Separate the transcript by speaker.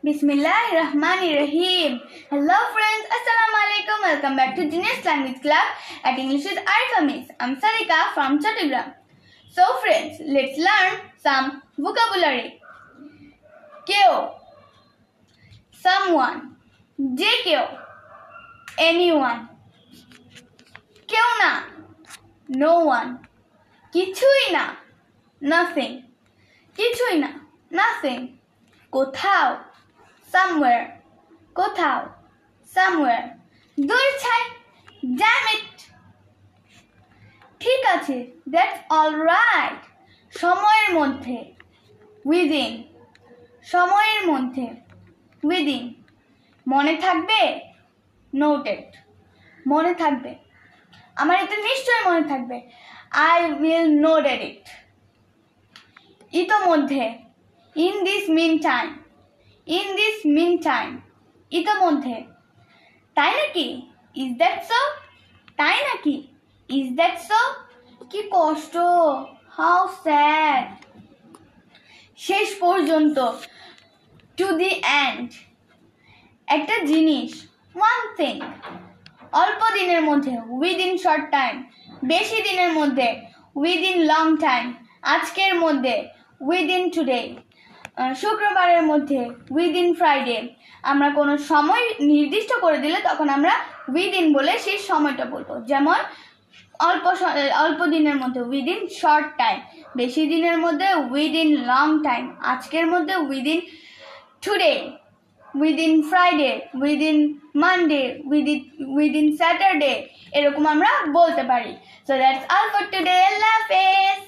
Speaker 1: Bismillahirrahmanirrahim. Hello friends, Assalamu alaikum. Welcome back to Genius Language Club at English with Arifa Miss. I'm Sarika from Chattogram. So friends, let's learn some vocabulary. Keo, someone. Je keo, anyone. Keo na, no one. Kichui na, nothing. Kichui na, nothing. কোথাও, somewhere. কোথাও, somewhere. দূর ছাই, damn it. ঠিক আছে, that's all right. সময়ের মধ্যে, within. সময়ের মধ্যে, within. মনে থাকবে, noted. মনে থাকবে, আমার এটা নিশ্চয়ই মনে থাকবে. I will note it. ইতোমধ্যে, in this meantime. In this meantime. ইতোমধ্যে, তাই নাকি? Is that so? তাই নাকি? Is that so? কি কষ্ট, how sad. শেষ পর্যন্ত, to the end. একটা জিনিস, one thing. অল্প দিনের মধ্যে, within short time. বেশি দিনের মধ্যে, within long time. আজকের মধ্যে, within today. শুক্রবারের মধ্যে, within Friday. আমরা কোনো সময় নির্দিষ্ট করে দিলে তখন আমরা within বলে সেই সময়টা বলবো। যেমন অল্প দিনের মধ্যে, within short time. বেশি দিনের মধ্যে, within long time. আজকের মধ্যে, within today. within Friday, within Monday, within Saturday. এরকম আমরা বলতে পারি। So that's all for today. Allah Hafiz.